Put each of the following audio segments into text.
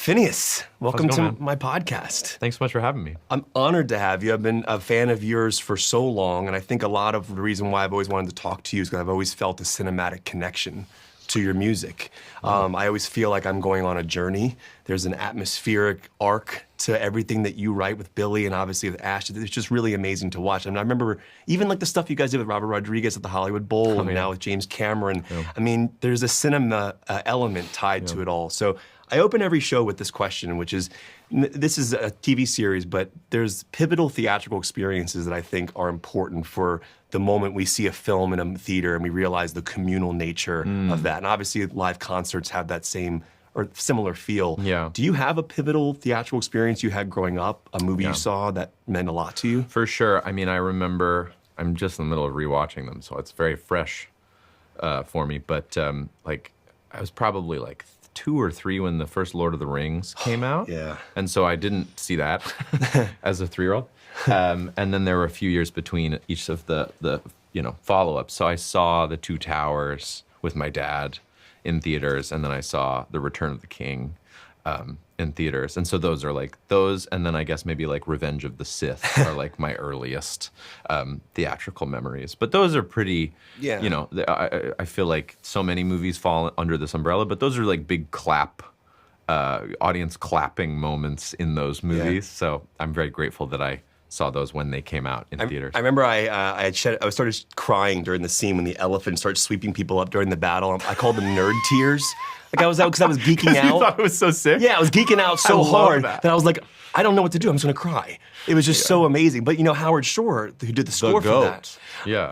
Finneas, welcome going, to man? my podcast. Thanks so much for having me. I'm honored to have you. I've been a fan of yours for so long, and I think a lot of the reason why I've always wanted to talk to you is because I've always felt a cinematic connection to your music. I always feel like I'm going on a journey. There's an atmospheric arc to everything that you write with Billy and obviously with Ash. It's just really amazing to watch. I mean, I remember even like the stuff you guys did with Robert Rodriguez at the Hollywood Bowl and now with James Cameron. I mean, there's a cinema element tied to it all. So I open every show with this question, which is, this is a TV series, but there's pivotal theatrical experiences that I think are important for the moment we see a film in a theater and we realize the communal nature of that. And obviously live concerts have that same or similar feel. Yeah. Do you have a pivotal theatrical experience you had growing up, a movie you saw that meant a lot to you? For sure. I mean, I remember, I'm just in the middle of rewatching them, so it's very fresh for me. But like, I was probably like 2 or 3 when the first Lord of the Rings came out. Yeah. And so I didn't see that as a 3-year-old. And then there were a few years between each of the follow-ups. So I saw The Two Towers with my dad in theaters, and then I saw The Return of the King in theaters. And so those are like those, and then I guess maybe like Revenge of the Sith are like my earliest theatrical memories. But those are pretty, I feel like so many movies fall under this umbrella, but those are like big audience clapping moments in those movies. So I'm very grateful that I saw those when they came out in theaters. I remember I started crying during the scene when the elephant started sweeping people up during the battle. I called them nerd tears. Like I was out because I was geeking out. You thought it was so sick? Yeah, I was geeking out so hard that I was like, I don't know what to do. I'm just gonna cry. It was just so amazing. But you know, Howard Shore, who did the score for that. Yeah.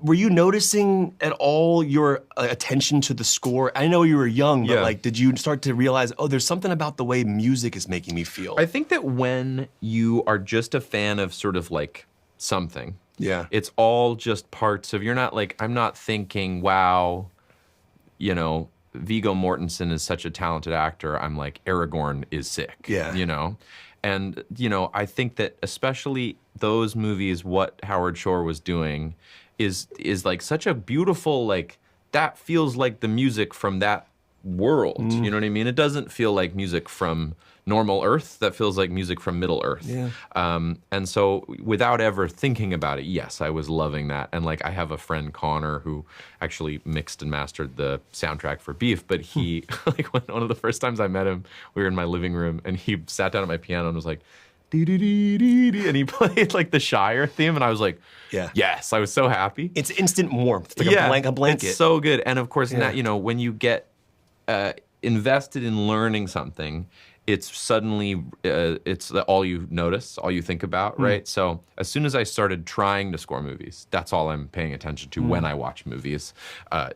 Were you noticing at all your attention to the score? I know you were young, but like, did you start to realize, oh, there's something about the way music is making me feel? I think that when you are just a fan of sort of like something, it's all just parts of, you're not like, I'm not thinking, wow, Viggo Mortensen is such a talented actor. I'm like, Aragorn is sick, And, I think that especially those movies, what Howard Shore was doing is like such a beautiful, like, that feels like the music from that world. You know what I mean? It doesn't feel like music from normal Earth. That feels like music from Middle Earth. And so without ever thinking about it, yes, I was loving that. And like, I have a friend, Connor, who actually mixed and mastered the soundtrack for Beef, but he, like one of the first times I met him, we were in my living room and he sat down at my piano and was like, dee-dee-dee-dee-dee, and he played like the Shire theme, and I was like, yes, I was so happy. It's instant warmth. It's like a blanket. It's so good. And of course, now, when you get invested in learning something, it's suddenly, it's all you notice, all you think about, right? So as soon as I started trying to score movies, that's all I'm paying attention to when I watch movies,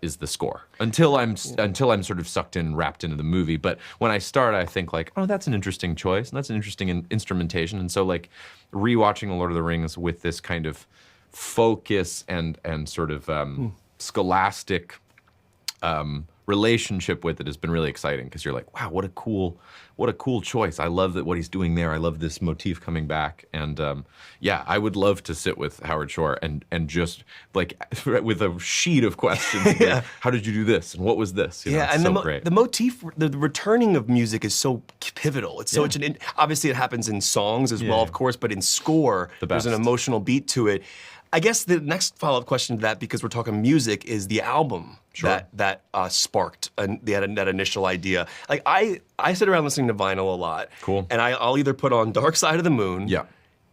is the score. Until I'm sort of sucked in, wrapped into the movie. But when I start, I think like, oh, that's an interesting choice, and that's an interesting instrumentation. And so like, rewatching The Lord of the Rings with this kind of focus and sort of scholastic relationship with it has been really exciting, because you're like, wow, what a cool choice. I love that what he's doing there. I love this motif coming back. And I would love to sit with Howard Shore and just like with a sheet of questions. Like, how did you do this? And what was this? And so great. The motif, the returning of music is so pivotal. It's so obviously it happens in songs as well, of course, but in score, there's an emotional beat to it. I guess the next follow-up question to that, because we're talking music, is the album that sparked that initial idea. Like I sit around listening to vinyl a lot. Cool. And I'll either put on Dark Side of the Moon.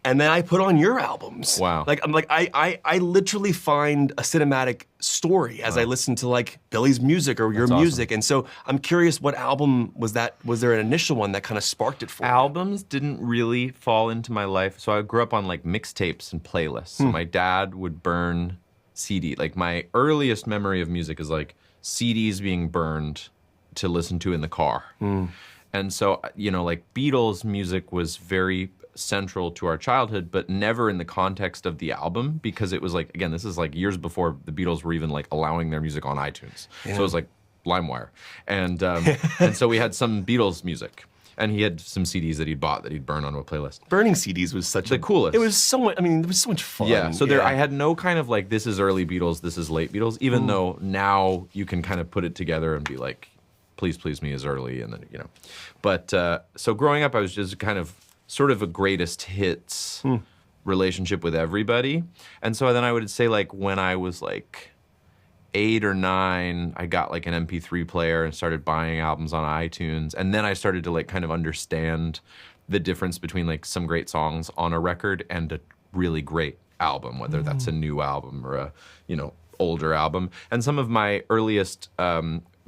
And then I put on your albums. Wow. Like I literally find a cinematic story as I listen to like Billy's music or your music. And so I'm curious, what album was that? Was there an initial one that kind of sparked it for you? Albums didn't really fall into my life. So I grew up on like mixtapes and playlists. So my dad would burn CD. Like my earliest memory of music is like CDs being burned to listen to in the car. And so, like Beatles music was very central to our childhood, but never in the context of the album, because it was like, again, this is like years before the Beatles were even like allowing their music on iTunes. So it was like LimeWire. And so we had some Beatles music. And he had some CDs that he'd bought that he'd burn onto a playlist. Burning CDs was such the coolest. It was so much. I mean, it was so much fun. Yeah. So there, I had no kind of like, this is early Beatles, this is late Beatles. Even though now you can kind of put it together and be like, Please Please Me is early, and then, you know. But so growing up, I was just kind of sort of a greatest hits relationship with everybody. And so then I would say, like, when I was like 8 or 9, I got like an MP3 player and started buying albums on iTunes. And then I started to like kind of understand the difference between like some great songs on a record and a really great album, whether that's a new album or a, you know, older album. And some of my earliest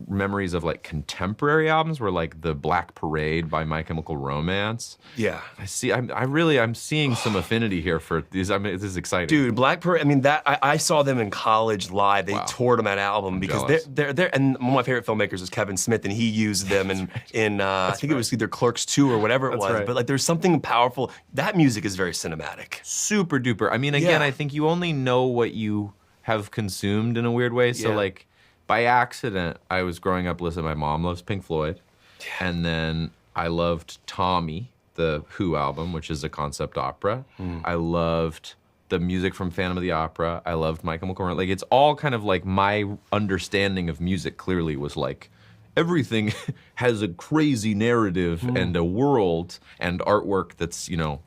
memories of like contemporary albums were like the Black Parade by My Chemical Romance. Yeah. I'm seeing some affinity here for these. I mean, this is exciting. Dude, Black Parade, I mean, that I saw them in college live. They toured on that album because they're and one of my favorite filmmakers is Kevin Smith, and he used them in I think it was either Clerks 2 or whatever it was. Right. But like there's something powerful. That music is very cinematic. Super duper. I mean, again, I think you only know what you have consumed in a weird way. So like by accident, I was growing up listening. My mom loves Pink Floyd. Yeah. And then I loved Tommy, the Who album, which is a concept opera. I loved the music from Phantom of the Opera. I loved Michael McCormick. Like, it's all kind of like my understanding of music clearly was like, everything has a crazy narrative and a world and artwork that's, you know,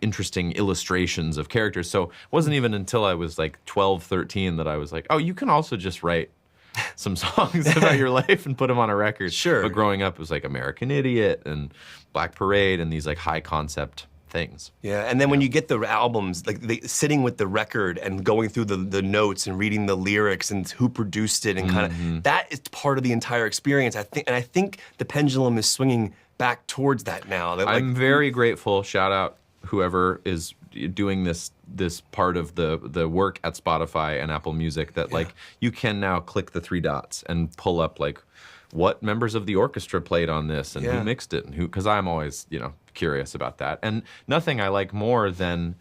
interesting illustrations of characters. So it wasn't even until I was like 12, 13 that I was like, oh, you can also just write some songs about your life and put them on a record. Sure. But growing up, it was like American Idiot and Black Parade and these like high concept things. Yeah, and then when you get the albums, like sitting with the record and going through the notes and reading the lyrics and who produced it and kind of, that is part of the entire experience. I think the pendulum is swinging back towards that now. That, like, I'm very grateful. Shout out whoever is doing this part of the work at Spotify and Apple Music that like you can now click the 3 dots and pull up like what members of the orchestra played on this and who mixed it and who, because I'm always, you know, curious about that. And nothing I like more than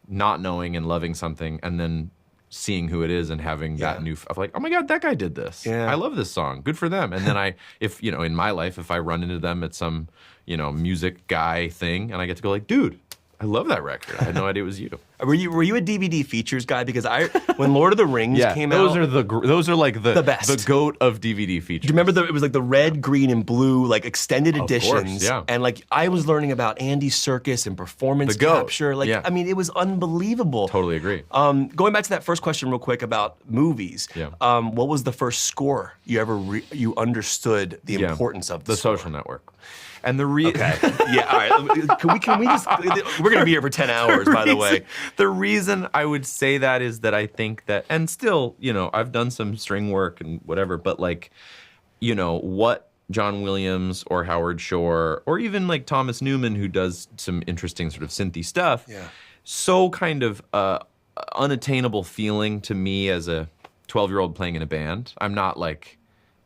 not knowing and loving something and then seeing who it is and having that new, like, oh my God, that guy did this. I love this song. Good for them. And then if, you know, in my life, if I run into them at some, you know, music guy thing and I get to go like, dude, I love that record. I had no idea it was you. Were you a DVD features guy? Because when Lord of the Rings came out, those are like the best, the goat of DVD features. Do you remember it was like the red, green, and blue like extended editions? Course, and like I was learning about Andy Serkis and performance capture. Like I mean, it was unbelievable. Totally agree. Going back to that first question real quick about movies. What was the first score you ever you understood the importance of? The Social Network. And the all right. Can we just? We're gonna be here for 10 hours, by the way. The reason I would say that is that I think that, and still, you know, I've done some string work and whatever, but like, you know, what John Williams or Howard Shore or even like Thomas Newman, who does some interesting sort of synthy stuff, so kind of unattainable feeling to me as a 12-year-old playing in a band. I'm not like.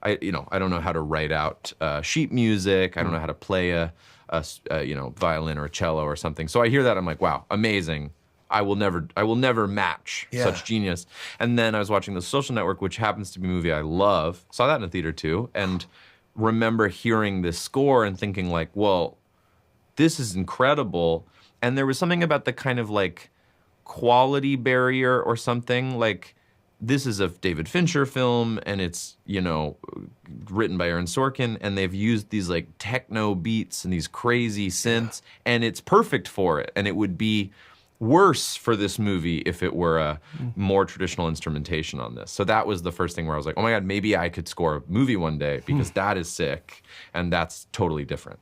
I don't know how to write out sheet music. I don't know how to play a violin or a cello or something. So I hear that, I'm like, wow, amazing. I will never match such genius. And then I was watching The Social Network, which happens to be a movie I love. Saw that in a theater too, and remember hearing this score and thinking like, well, this is incredible. And there was something about the kind of like quality barrier or something like. This is a David Fincher film, and it's, you know, written by Aaron Sorkin, and they've used these like techno beats and these crazy synths, and it's perfect for it. And it would be worse for this movie if it were a more traditional instrumentation on this. So that was the first thing where I was like, oh my God, maybe I could score a movie one day because that is sick, and that's totally different.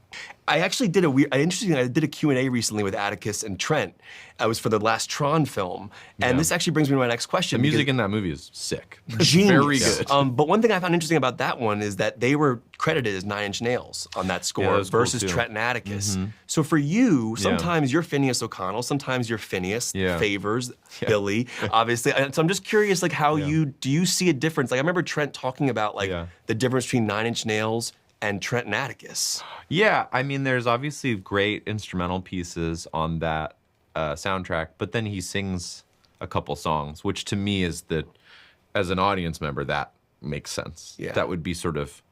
I actually did I did a Q&A recently with Atticus and Trent. It was for the last Tron film. And this actually brings me to my next question. The music in that movie is sick. Genius. Very good. But one thing I found interesting about that one is that they were credited as 9 Inch Nails on that score versus cool Trent and Atticus. So for you, sometimes you're Finneas O'Connell, sometimes you're Finneas, Favors, Billy, obviously. And so I'm just curious, like, how do you see a difference? Like, I remember Trent talking about, like, the difference between 9 Inch Nails and Trent and Atticus. Yeah, I mean, there's obviously great instrumental pieces on that soundtrack, but then he sings a couple songs, which to me is that, as an audience member, that makes sense. Yeah. That would be sort of,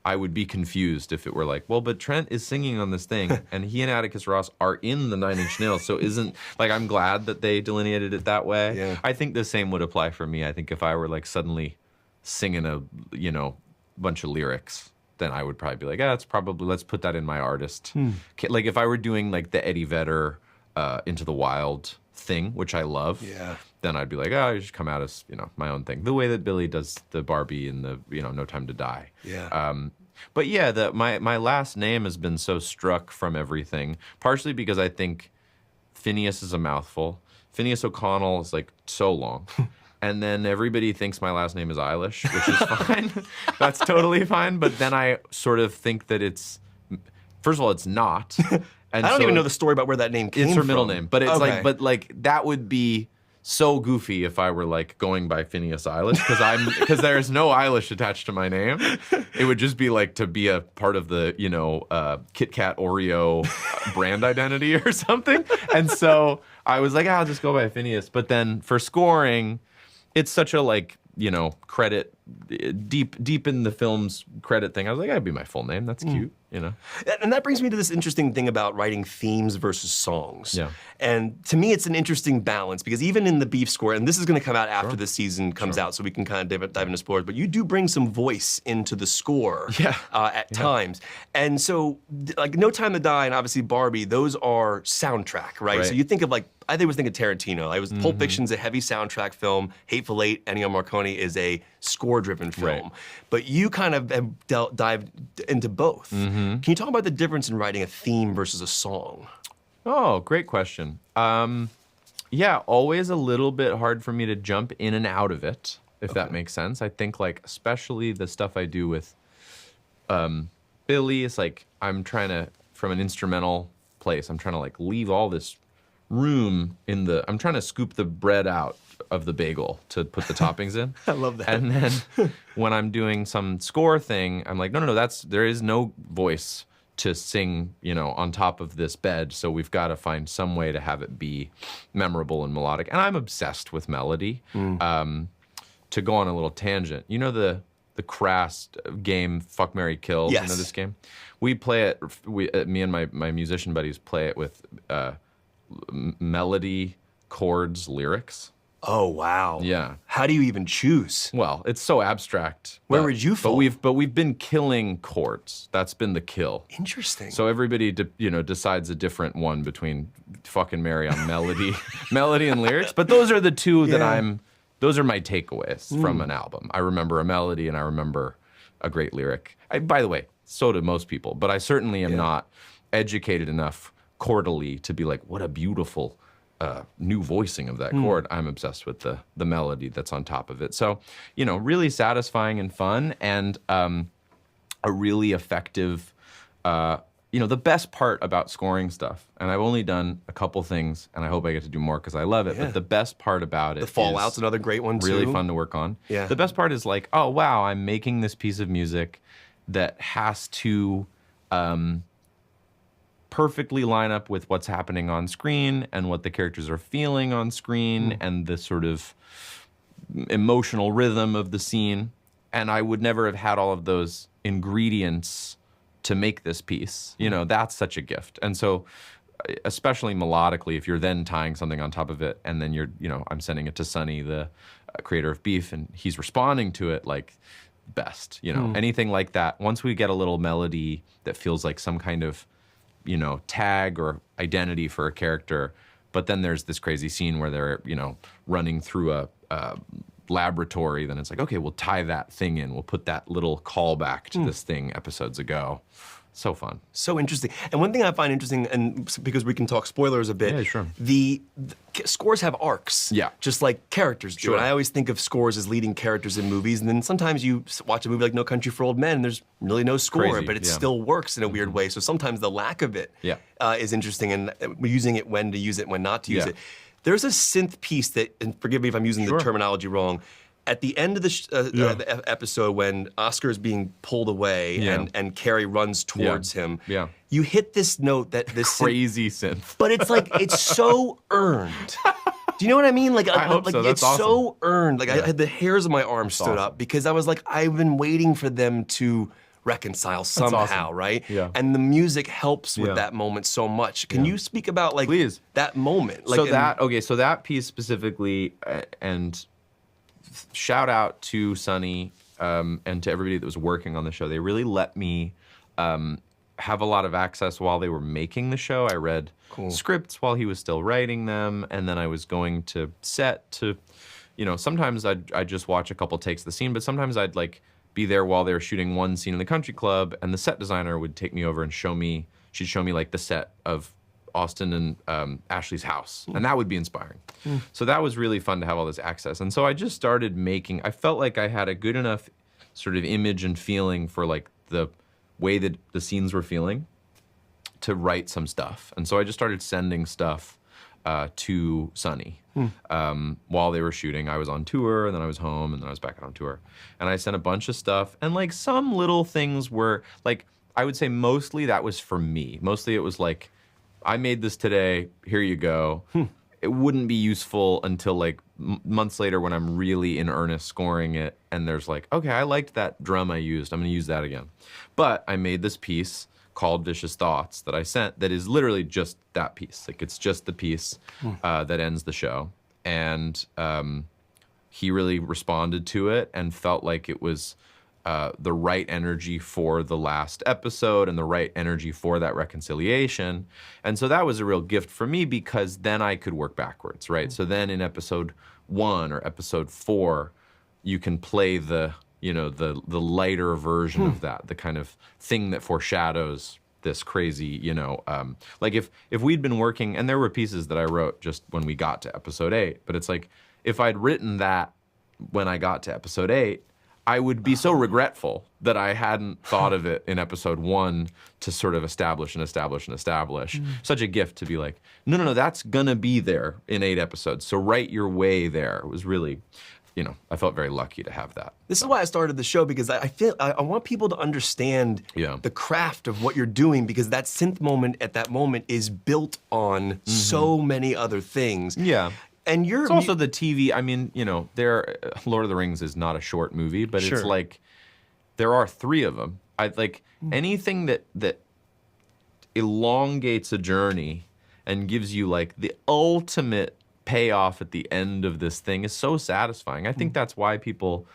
I would be confused if it were like, well, but Trent is singing on this thing, and he and Atticus Ross are in the 9 Inch Nails, so isn't, like, I'm glad that they delineated it that way. Yeah. I think the same would apply for me. I think if I were, like, suddenly singing a, you know, bunch of lyrics, then I would probably be like, let's put that in my artist. Like if I were doing like the Eddie Vedder Into the Wild thing, which I love, then I'd be like, you should come out as, my own thing. The way that Billy does the Barbie and the, No Time to Die. But yeah, my last name has been so struck from everything, partially because I think Finneas is a mouthful. Finneas O'Connell is like so long. And then everybody thinks my last name is Eilish, which is fine. That's totally fine. But then I sort of think that first of all, it's not. And I don't even know the story about where that name came from. It's her middle name. But it's like that would be so goofy if I were like going by Finneas Eilish because there's no Eilish attached to my name. It would just be like to be a part of the Kit Kat Oreo brand identity or something. And so I was like, I'll just go by Finneas. But then for scoring, it's such a credit deep in the film's credit thing. I was like, that'd be my full name. That's cute, And that brings me to this interesting thing about writing themes versus songs. Yeah. And to me, it's an interesting balance because even in the Beef score, and this is going to come out after the season comes out, so we can kind of dive into spoilers, but you do bring some voice into the score at times. And so, like No Time to Die and obviously Barbie, those are soundtrack, right? So you think of I was thinking Tarantino. Pulp Fiction's a heavy soundtrack film. Hateful Eight, Ennio Morricone is a score-driven film. Right. But you kind of have dived into both. Can you talk about the difference in writing a theme versus a song? Oh, great question. Yeah, always a little bit hard for me to jump in and out of it, if that makes sense. I think especially the stuff I do with Billy, it's I'm trying to, from an instrumental place, I'm trying to leave all this room I'm trying to scoop the bread out of the bagel to put the toppings in. I love that. And then when I'm doing some score thing, I'm like, no, there is no voice to sing, on top of this bed, so we've got to find some way to have it be memorable and melodic. And I'm obsessed with melody. To go on a little tangent, the crass game Fuck, Marry, Kill? Yes. You know this game? We play it, me and my musician buddies play it with melody, chords, lyrics. Oh, wow. Yeah. How do you even choose? Well, it's so abstract. Where would you fall? But we've been killing chords. That's been the kill. Interesting. So everybody decides a different one between Fuck and Marry on melody and lyrics. But those are the two that those are my takeaways from an album. I remember a melody and I remember a great lyric. By the way, so do most people, but I certainly am not educated enough chordally to be like, what a beautiful new voicing of that chord. I'm obsessed with the melody that's on top of it. So, really satisfying and fun, and a really effective, the best part about scoring stuff, and I've only done a couple things, and I hope I get to do more because I love it, but the best part about it The Fallout's another great one, too. Really fun to work on. Yeah. The best part is oh, wow, I'm making this piece of music that has to perfectly line up with what's happening on screen and what the characters are feeling on screen and the sort of emotional rhythm of the scene. And I would never have had all of those ingredients to make this piece. That's such a gift. And so, especially melodically, if you're then tying something on top of it and then I'm sending it to Sonny, the creator of Beef, and he's responding to it best, anything like that. Once we get a little melody that feels like some kind of tag or identity for a character, but then there's this crazy scene where they're, running through a laboratory, then it's okay, we'll tie that thing in. We'll put that little callback to this thing episodes ago. So fun. So interesting. And one thing I find interesting, and because we can talk spoilers a bit, Yeah, sure. the scores have arcs. Yeah. Just like characters do. Sure. And I always think of scores as leading characters in movies, and then sometimes you watch a movie like No Country for Old Men, and there's really no score, Crazy, but it yeah. still works in a weird way. So sometimes the lack of it is interesting, and using it when to use it, when not to use it. There's a synth piece that, and forgive me if I'm using the terminology wrong, at the end of the episode when Oscar is being pulled away and Carrie runs towards him, you hit this note that this crazy synth. But it's it's so earned. Do you know what I mean? I hope so. That's it's awesome. so earned. I had the hairs on my arm stood up because I was I've been waiting for them to reconcile somehow, right? Yeah. And the music helps with that moment so much. Can you speak about Please. that moment? So that piece specifically, and shout out to Sonny and to everybody that was working on the show. They really let me have a lot of access while they were making the show. I read scripts while he was still writing them, and then I was going to set to, sometimes I'd just watch a couple takes of the scene, but sometimes I'd like be there while they were shooting one scene in the country club, and the set designer would take me over and she'd show me like the set of Austin and Ashley's house, and that would be inspiring. So that was really fun to have all this access. And so I just started I felt like I had a good enough sort of image and feeling for like the way that the scenes were feeling to write some stuff. And so I just started sending stuff to Sonny while they were shooting. I was on tour, and then I was home, and then I was back out on tour. And I sent a bunch of stuff, and like some little things were like, I would say mostly that was for me. Mostly it was like, I made this today, here you go. It wouldn't be useful until like months later when I'm really in earnest scoring it, and there's like, okay, I liked that drum I used, I'm gonna use that again. But I made this piece called Vicious Thoughts that I sent that is literally just that piece. Like it's just the piece that ends the show. And he really responded to it and felt like it was the right energy for the last episode and the right energy for that reconciliation. And so that was a real gift for me, because then I could work backwards, right? So then in episode 1 or episode 4, you can play the lighter version of that, the kind of thing that foreshadows this crazy, like if we'd been working, and there were pieces that I wrote just when we got to episode 8, but it's like, if I'd written that when I got to episode 8, I would be so regretful that I hadn't thought of it in episode 1 to sort of establish. Such a gift to be like, no, that's gonna be there in 8 episodes, so write your way there. It was really, I felt very lucky to have that. This is why I started the show, because I feel I want people to understand the craft of what you're doing, because that synth moment at that moment is built on so many other things. Yeah. And it's also the TV. I mean, Lord of the Rings is not a short movie, but it's like there are 3 of them. I like anything that elongates a journey and gives you like the ultimate payoff at the end of this thing is so satisfying. I think that's why people,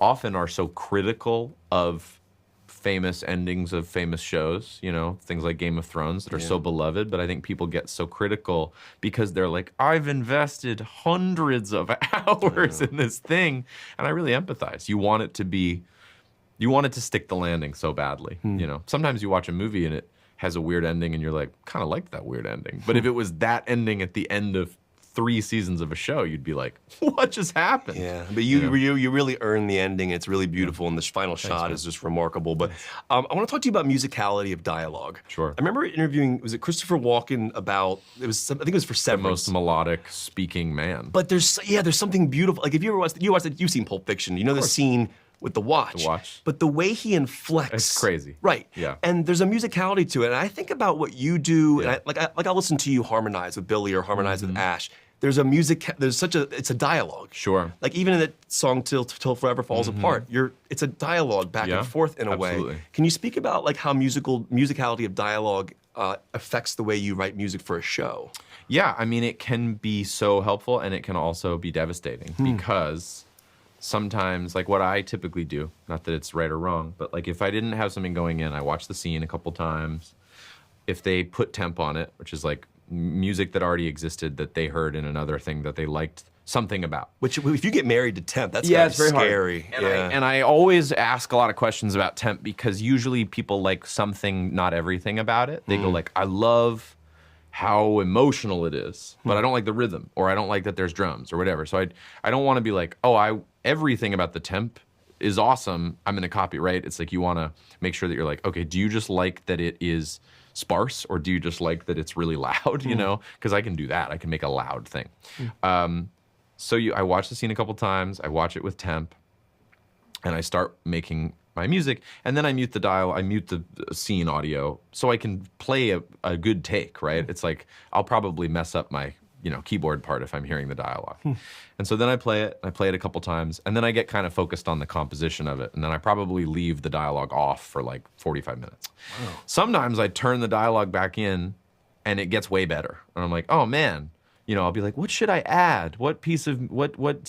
often are so critical of famous endings of famous shows, things like Game of Thrones that are so beloved, but I think people get so critical because they're like, I've invested hundreds of hours in this thing, and I really empathize. You want it to stick the landing so badly, Sometimes you watch a movie and it has a weird ending and you're like, kind of like that weird ending. But if it was that ending at the end of 3 seasons of a show, you'd be like, what just happened? Yeah, but you really earn the ending. It's really beautiful, and the final shot is just remarkable. But I want to talk to you about musicality of dialogue. Sure. I remember interviewing, was it Christopher Walken about, I think it was for Severance. The most melodic speaking man. But there's something beautiful. Like if you ever watched, you've seen Pulp Fiction, the scene with the watch. The watch. But the way he inflects. It's crazy. Right. Yeah. And there's a musicality to it. And I think about what you do, and I'll listen to you harmonize with Billy or harmonize with Ash. There's it's a dialogue. Sure. Like even in that song Till Forever Falls Apart, it's a dialogue back and forth in a way. Can you speak about like how musicality of dialogue affects the way you write music for a show? Yeah, I mean, it can be so helpful, and it can also be devastating because sometimes, like what I typically do, not that it's right or wrong, but like if I didn't have something going in, I watch the scene a couple times. If they put temp on it, which is like music that already existed that they heard in another thing that they liked something about. Which, if you get married to temp, that's it's very scary. Hard. And I always ask a lot of questions about temp, because usually people like something, not everything about it. They go like, I love how emotional it is, but I don't like the rhythm, or I don't like that there's drums or whatever. So I don't want to be like, everything about the temp is awesome, I'm gonna copy, right? It's like you wanna make sure that you're like, okay, do you just like that it is sparse, or do you just like that it's really loud, Because I can do that, I can make a loud thing. So I watch the scene a couple times, I watch it with temp, and I start making my music, and then I mute the scene audio so I can play a good take, right? It's like, I'll probably mess up my keyboard part if I'm hearing the dialogue. And so then I play it a couple times, and then I get kind of focused on the composition of it, and then I probably leave the dialogue off for like 45 minutes. Wow. Sometimes I turn the dialogue back in, and it gets way better. And I'm like, oh man, I'll be like, what should I add? What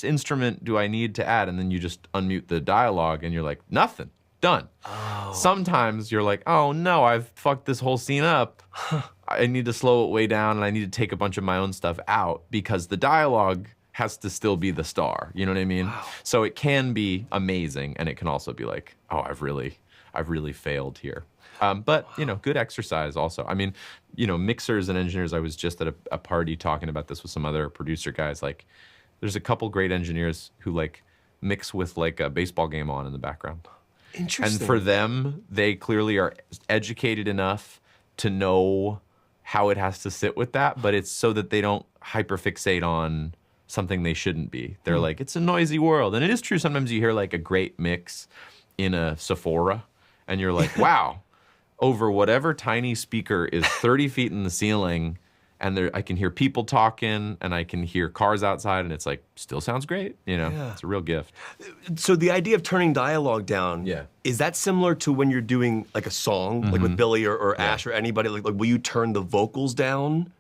instrument do I need to add? And then you just unmute the dialogue and you're like, nothing, done. Oh. Sometimes you're like, oh no, I've fucked this whole scene up. I need to slow it way down and I need to take a bunch of my own stuff out because the dialogue has to still be the star. You know what I mean? Wow. So it can be amazing and it can also be like, oh, I've really failed here. But, good exercise also. I mean, mixers and engineers, I was just at a party talking about this with some other producer guys. Like, there's a couple great engineers who, like, mix with, like, a baseball game on in the background. Interesting. And for them, they clearly are educated enough to know how it has to sit with that, but it's so that they don't hyperfixate on something they shouldn't be. They're like, it's a noisy world. And it is true, sometimes you hear, like, a great mix in a Sephora, and you're like, wow. Over whatever tiny speaker is 30 feet in the ceiling, and I can hear people talking, and I can hear cars outside, and it's like, still sounds great. It's a real gift. So the idea of turning dialogue down, is that similar to when you're doing like a song, like with Billie or Ash or anybody? Like, will you turn the vocals down?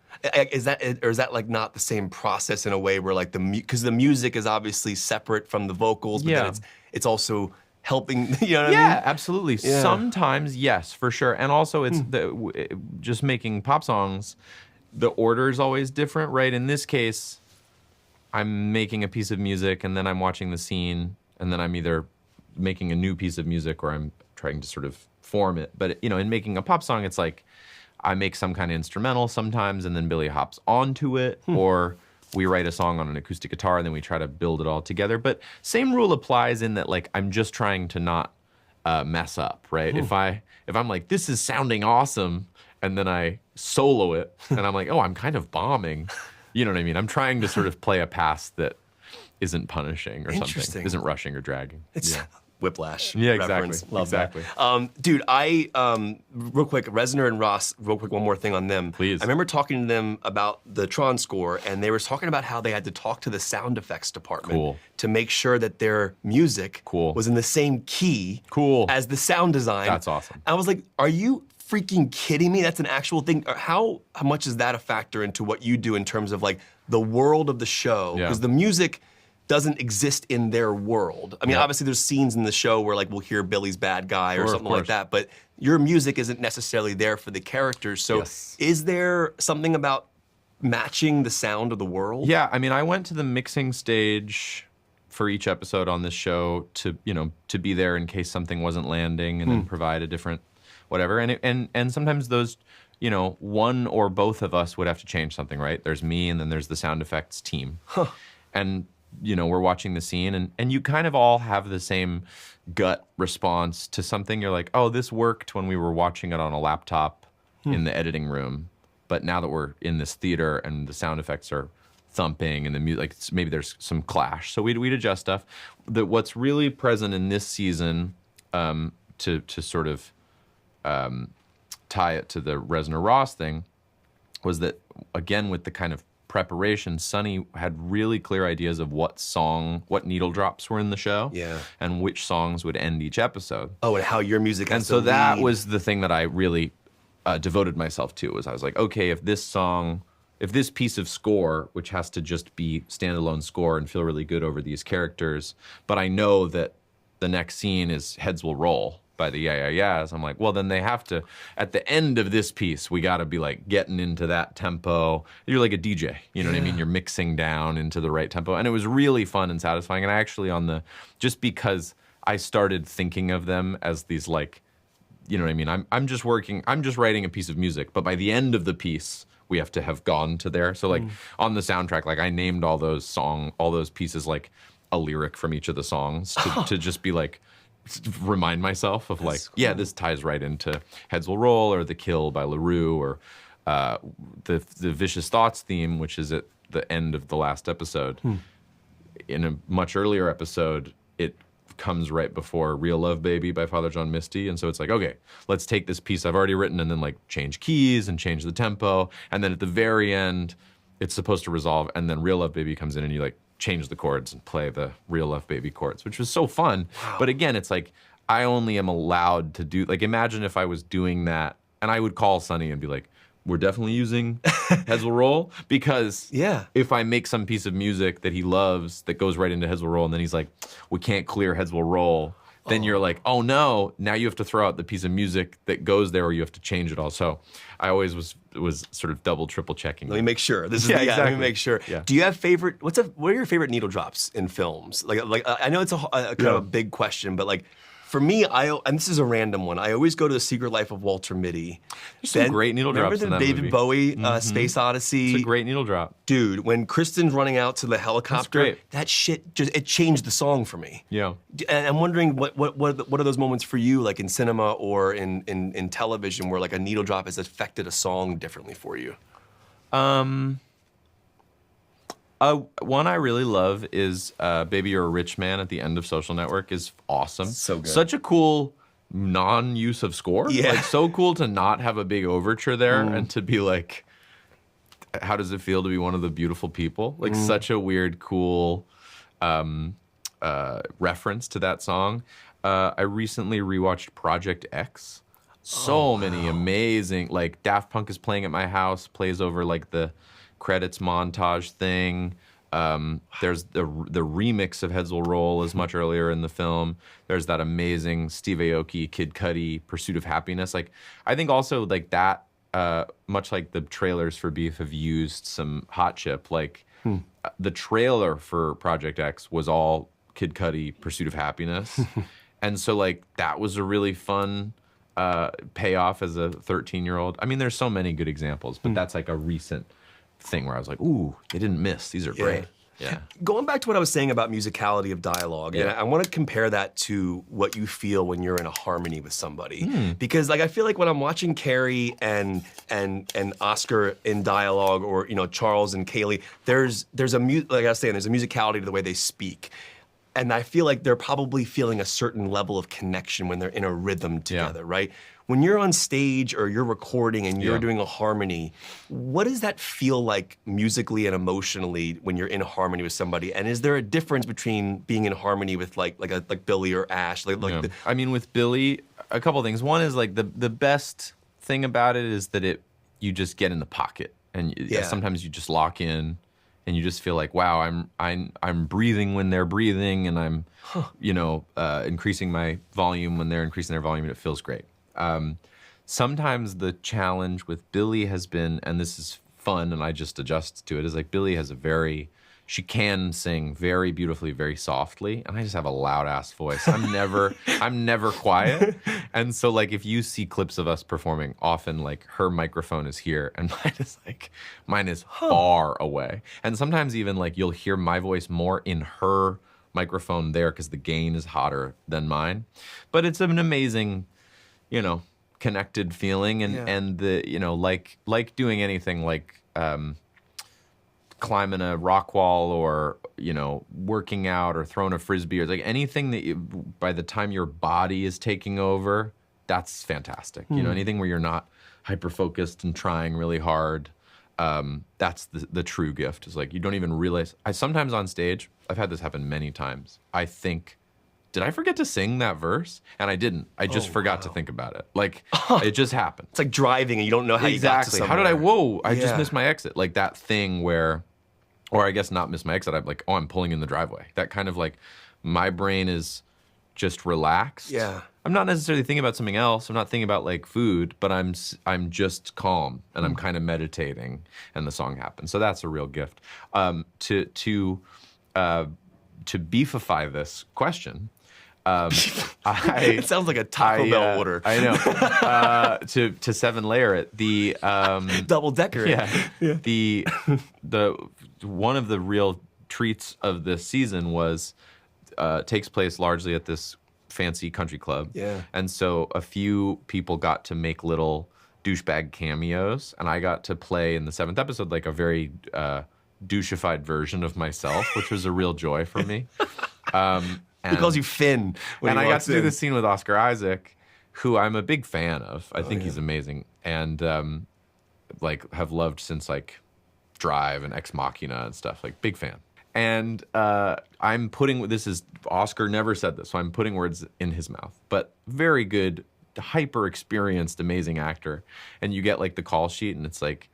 Is that like not the same process in a way where like because the music is obviously separate from the vocals, but then it's also helping, you know what I mean? Yeah, absolutely. Yeah. Sometimes, yes, for sure. And also, it's just making pop songs, the order is always different, right? In this case, I'm making a piece of music, and then I'm watching the scene, and then I'm either making a new piece of music or I'm trying to sort of form it. But, in making a pop song, it's like I make some kind of instrumental sometimes, and then Billie hops onto it, or we write a song on an acoustic guitar and then we try to build it all together. But same rule applies in that, like, I'm just trying to not mess up, right? If I'm like, this is sounding awesome, and then I solo it and I'm like, oh, I'm kind of bombing. You know what I mean? I'm trying to sort of play a pass that isn't punishing or something, isn't rushing or dragging. It's Whiplash. Yeah, reference. Exactly. Love exactly. that. Dude, real quick, Reznor and Ross, real quick, one more thing on them. Please. I remember talking to them about the Tron score, and they were talking about how they had to talk to the sound effects department to make sure that their music was in the same key as the sound design. That's awesome. I was like, are you freaking kidding me? That's an actual thing. How much is that a factor into what you do in terms of like the world of the show? Because the music doesn't exist in their world. I mean, obviously there's scenes in the show where like we'll hear Billie's bad guy or something like that, but your music isn't necessarily there for the characters. So is there something about matching the sound of the world? Yeah, I mean, I went to the mixing stage for each episode on this show to be there in case something wasn't landing and then provide a different whatever. And sometimes those, one or both of us would have to change something, right? There's me and then there's the sound effects team. And we're watching the scene and you kind of all have the same gut response to something. You're like, oh, this worked when we were watching it on a laptop in the editing room. But now that we're in this theater and the sound effects are thumping and the music, like maybe there's some clash. So we'd adjust stuff. What's really present in this season to sort of tie it to the Reznor Ross thing was that, again, with the kind of preparation, Sonny had really clear ideas of what needle drops were in the show, and which songs would end each episode. Oh, and how your music has and so that was the thing that I really devoted myself to. Was I was like, okay, if this piece of score, which has to just be standalone score and feel really good over these characters, but I know that the next scene is Heads Will Roll by the Yeah Yeah Yeahs, I'm like, well, then they have to, at the end of this piece, we got to be like getting into that tempo. You're like a DJ, you know what I mean? You're mixing down into the right tempo. And it was really fun and satisfying. And I actually just because I started thinking of them as these like, you know what I mean? I'm just writing a piece of music, but by the end of the piece, we have to have gone to there. So like on the soundtrack, like I named all those pieces like a lyric from each of the songs to just be like, remind myself of like, cool. This ties right into Heads Will Roll or The Kill by LaRue or the Vicious Thoughts theme, which is at the end of the last episode. In a much earlier episode, it comes right before Real Love Baby by Father John Misty. And so it's like, okay, let's take this piece I've already written and then like change keys and change the tempo. And then at the very end, it's supposed to resolve. And then Real Love Baby comes in and you like change the chords and play the Real Love Baby chords, which was so fun. Wow. But again, it's like, I only am allowed to do, like, imagine if I was doing that and I would call Sonny and be like, we're definitely using heads will roll, because if I make some piece of music that he loves that goes right into heads will roll, and then he's like, we can't clear heads will roll, then you're like, oh no, now you have to throw out the piece of music that goes there, or you have to change it all. So I always was sort of double, triple checking. Let me make sure. This is exactly. Let me make sure. Yeah. Do you have favorite? What are your favorite needle drops in films? Like I know it's a kind of a big question, but like for me, and this is a random one. I always go to The Secret Life of Walter Mitty. There's some great needle drops in that David movie. Bowie Space Odyssey? It's a great needle drop. Dude, when Kristen's running out to the helicopter, great. that shit it changed the song for me. Yeah. And I'm wondering what are those moments for you, like in cinema or in television, where like a needle drop has affected a song differently for you? One I really love is Baby You're a Rich Man at the end of Social Network is awesome. So good. Such a cool non-use of score. Yeah. Like, so cool to not have a big overture there and to be like, how does it feel to be one of the beautiful people? Like, such a weird, cool reference to that song. I recently rewatched Project X. So many amazing, like Daft Punk is playing at my house, plays over like the credits montage thing. There's the remix of Heads Will Roll is much earlier in the film. There's that amazing Steve Aoki, Kid Cudi, Pursuit of Happiness. Like, I think also like that, much like the trailers for Beef have used some hot chip, like the trailer for Project X was all Kid Cudi, Pursuit of Happiness. And so like that was a really fun payoff as a 13-year-old. I mean, there's so many good examples, but that's like a recent thing where I was like, ooh, they didn't miss. These are great. Yeah. Going back to what I was saying about musicality of dialogue, and I want to compare that to what you feel when you're in a harmony with somebody. Because like I feel like when I'm watching Carrie and Oscar in dialogue, or Charles and Kaylee, there's a like I was saying, there's a musicality to the way they speak. And I feel like they're probably feeling a certain level of connection when they're in a rhythm together, right? When you're on stage or you're recording and you're doing a harmony, what does that feel like musically and emotionally when you're in harmony with somebody? And is there a difference between being in harmony with like Billie or Ash? I mean, with Billie, a couple things. One is like the best thing about it is that you just get in the pocket, and sometimes you just lock in. And you just feel like, wow, I'm breathing when they're breathing, and I'm, increasing my volume when they're increasing their volume, and it feels great. Sometimes the challenge with Billie has been, and this is fun, and I just adjust to it, is like Billie has she can sing very beautifully, very softly, and I just have a loud ass voice. I'm never quiet. And so like if you see clips of us performing, often like her microphone is here and mine is far away. And sometimes even like you'll hear my voice more in her microphone there because the gain is hotter than mine. But it's an amazing, connected feeling, and the like doing anything like climbing a rock wall, or working out, or throwing a frisbee, or like anything that by the time your body is taking over, that's fantastic. Anything where you're not hyper focused and trying really hard, that's the true gift. Is like you don't even realize. Sometimes on stage, I've had this happen many times. I think, did I forget to sing that verse? And I didn't. I just forgot to think about it. Like, it just happened. It's like driving and you don't know how you got to somewhere. How did I just missed my exit. Like that thing where, or I guess not miss my exit, I'm like, oh, I'm pulling in the driveway. That kind of like, my brain is just relaxed. Yeah. I'm not necessarily thinking about something else. I'm not thinking about like food, but I'm just calm, and I'm kind of meditating, and the song happens. So that's a real gift. To beefify this question, it sounds like a Taco Bell order. I know. To seven layer it, the double decker. The one of the real treats of this season was takes place largely at this fancy country club. Yeah. And so a few people got to make little douchebag cameos, and I got to play in the 7th episode like a very douchified version of myself, which was a real joy for me. He calls you Finn. And I got to do this scene with Oscar Isaac, who I'm a big fan of. I think he's amazing, and have loved since like Drive and Ex Machina and stuff. Like big fan. And I'm putting, Oscar never said this, so I'm putting words in his mouth, but very good hyper experienced, amazing actor, and you get like the call sheet, and it's like,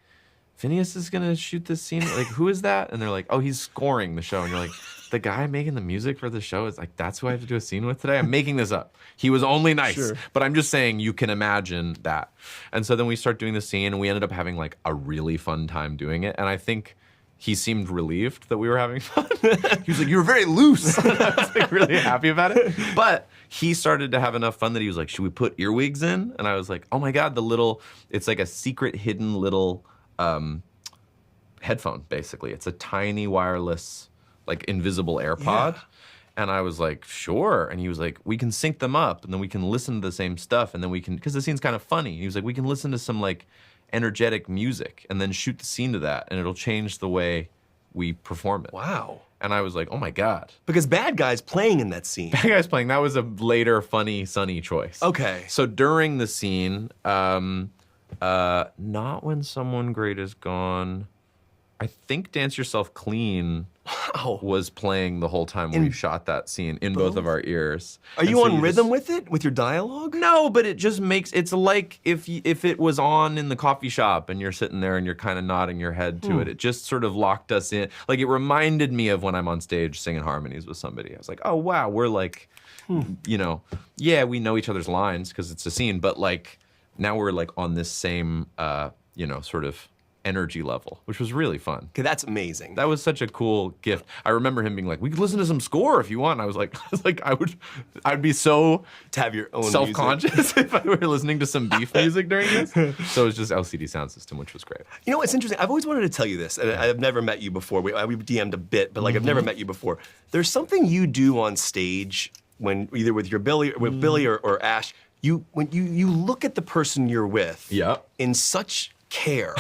Finneas is gonna shoot this scene. Like, who is that? And they're like, oh, he's scoring the show. And you're like, the guy making the music for the show is like, that's who I have to do a scene with today? I'm making this up. He was only nice. Sure. But I'm just saying you can imagine that. And so then we start doing the scene, and we ended up having like a really fun time doing it. And I think he seemed relieved that we were having fun. He was like, you were very loose. I was like really happy about it. But he started to have enough fun that he was like, should we put earwigs in? And I was like, oh my God, it's like a secret hidden little headphone, basically. It's a tiny wireless, like invisible AirPod. Yeah. And I was like, sure. And he was like, we can sync them up, and then we can listen to the same stuff, and then we can, because the scene's kind of funny. He was like, we can listen to some like energetic music and then shoot the scene to that, and it'll change the way we perform it. Wow. And I was like, oh my God. Because bad guy's playing in that scene. Bad guy's playing. That was a later, funny, sunny choice. Okay. So during the scene, not when someone great is gone. I think Dance Yourself Clean was playing the whole time we shot that scene in both of our ears. Are you on rhythm with it, with your dialogue? No, but it just makes, it's like if it was on in the coffee shop and you're sitting there and you're kind of nodding your head to it. It just sort of locked us in. Like it reminded me of when I'm on stage singing harmonies with somebody. I was like, oh wow, we're like, you know, yeah, we know each other's lines because it's a scene, but like now we're like on this same, you know, sort of energy level, which was really fun. Okay, that's amazing. That was such a cool gift. I remember him being like, "We could listen to some score if you want." And I was like, I'd be so to have your own self-conscious if I were listening to some Beef music during this. So it was just LCD sound system, which was great. You know, it's interesting. I've always wanted to tell you this, and I've never met you before. We've DM'd a bit, but like I've never met you before. There's something you do on stage when either with Billy or Ash. When you look at the person you're with in such care.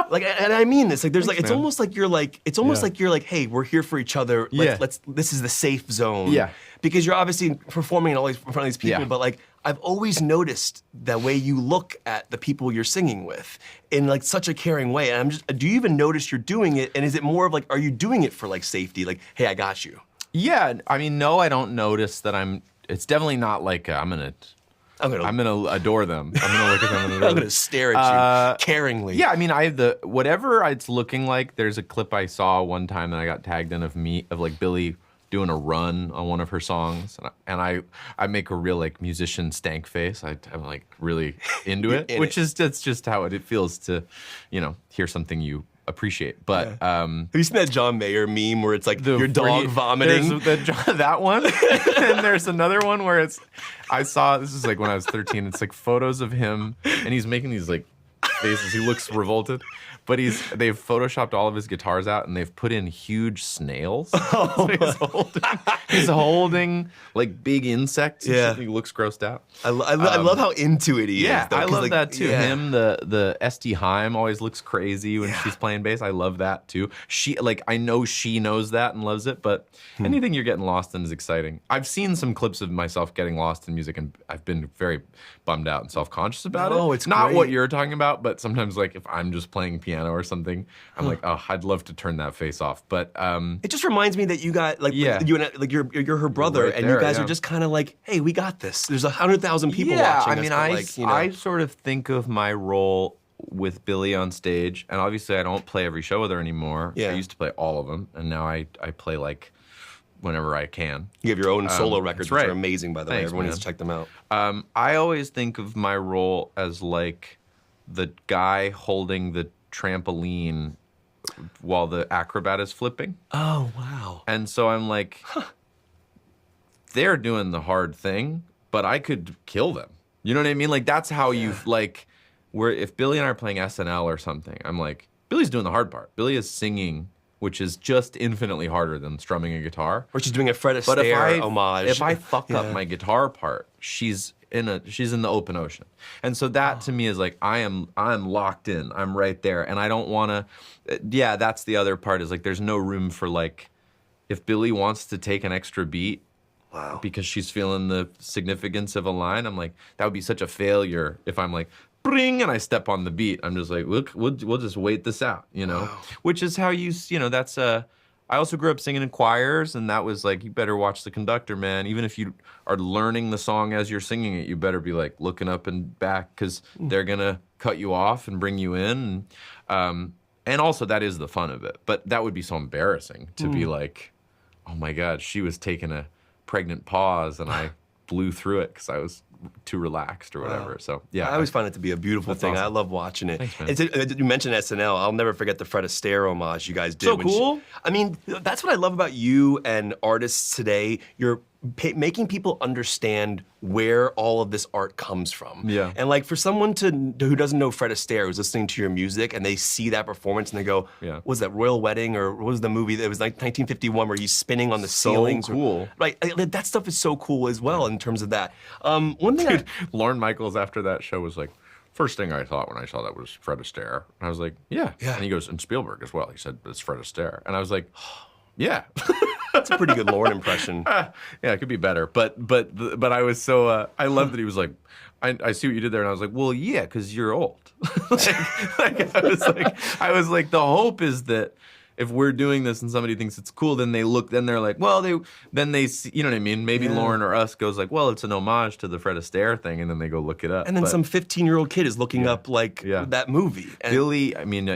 Like, and I mean this. Like, there's like, it's almost like you're like, hey, we're here for each other. This is the safe zone. Yeah. Because you're obviously performing in front of these people, but like, I've always noticed the way you look at the people you're singing with in like such a caring way. And I'm just, do you even notice you're doing it? And is it more of like, are you doing it for like safety? Like, hey, I got you. Yeah. I mean, no, I don't notice that it's definitely not like I'm gonna adore them. I'm gonna look at them and I'm gonna stare at you caringly. Yeah, I mean, whatever it's looking like. There's a clip I saw one time that I got tagged in of like Billie doing a run on one of her songs, and I make a real like musician stank face. I'm like really into it, that's just how it feels to, you know, hear something you appreciate. But have you seen that John Mayer meme where it's like your dog vomiting? That one, and there's another one where I saw, this is like when I was 13. It's like photos of him, and he's making these like faces. He looks revolted, but they've photoshopped all of his guitars out, and they've put in huge snails. So he's holding like big insects. Yeah, he looks grossed out. I love how into it he is. Yeah, I love that too. Yeah. Him, the St. Haim always looks crazy when she's playing bass. I love that too. I know she knows that and loves it, but anything you're getting lost in is exciting. I've seen some clips of myself getting lost in music, and I've been very bummed out and self-conscious about it. Oh, it's not what you're talking about, but sometimes like if I'm just playing piano or something, I'm like, oh, I'd love to turn that face off. But it just reminds me that you got like you and like you're her brother, right and you guys are just kind of like, hey, we got this. There's 100,000 people watching. I mean, I sort of think of my role with Billie on stage, and obviously I don't play every show with her anymore. Yeah. I used to play all of them, and now I play like whenever I can. You have your own solo records, which are amazing, by the way. Everyone needs to check them out. I always think of my role as like the guy holding the trampoline while the acrobat is flipping. Oh, wow. And so I'm like, they're doing the hard thing, but I could kill them. You know what I mean? Like, that's how you, like, if Billie and I are playing SNL or something, I'm like, Billie's doing the hard part. Billie is singing, which is just infinitely harder than strumming a guitar. Or she's doing a Fred Astaire homage. If I fuck up my guitar part, she's in the open ocean. And so that to me is like, I'm locked in. I'm right there. And I don't want to, that's the other part is like, there's no room for like, if Billie wants to take an extra beat, because she's feeling the significance of a line, I'm like, that would be such a failure if I'm like, bring, and I step on the beat. I'm just like, look, we'll just wait this out, you know? Wow. Which is how that's I also grew up singing in choirs, and that was like, you better watch the conductor, man. Even if you are learning the song as you're singing it, you better be like looking up and back because they're gonna cut you off and bring you in. And also that is the fun of it. But that would be so embarrassing to be like, oh my God, she was taking a pregnant pause and I blew through it because I was too relaxed or whatever. Wow. So yeah, I always find it to be a beautiful thing. awesome. I love watching it. Thanks, man. You mentioned SNL. I'll never forget the Fred Astaire homage you guys did. So cool. I mean, that's what I love about you and artists today. You're making people understand where all of this art comes from. Yeah. And like for someone who doesn't know Fred Astaire, who's listening to your music and they see that performance and they go, Yeah. was that Royal Wedding or what was the movie? It was like 1951 where he's spinning on the ceilings. Cool. Right. That stuff is so cool as well in terms of that. One thing Lorne Michaels after that show was like, first thing I thought when I saw that was Fred Astaire. And I was like, yeah. And he goes, and Spielberg as well. He said, it's Fred Astaire. And I was like, yeah. That's a pretty good Lorne impression. Yeah, it could be better. But I was so, I love that he was like, I see what you did there. And I was like, well, yeah, because you're old. I was like, the hope is that if we're doing this and somebody thinks it's cool, then they're like, well, then they see, you know what I mean? Maybe Lauren or us goes like, well, it's an homage to the Fred Astaire thing, and then they go look it up. And then some 15-year-old kid is looking up that movie. And Billie, I mean,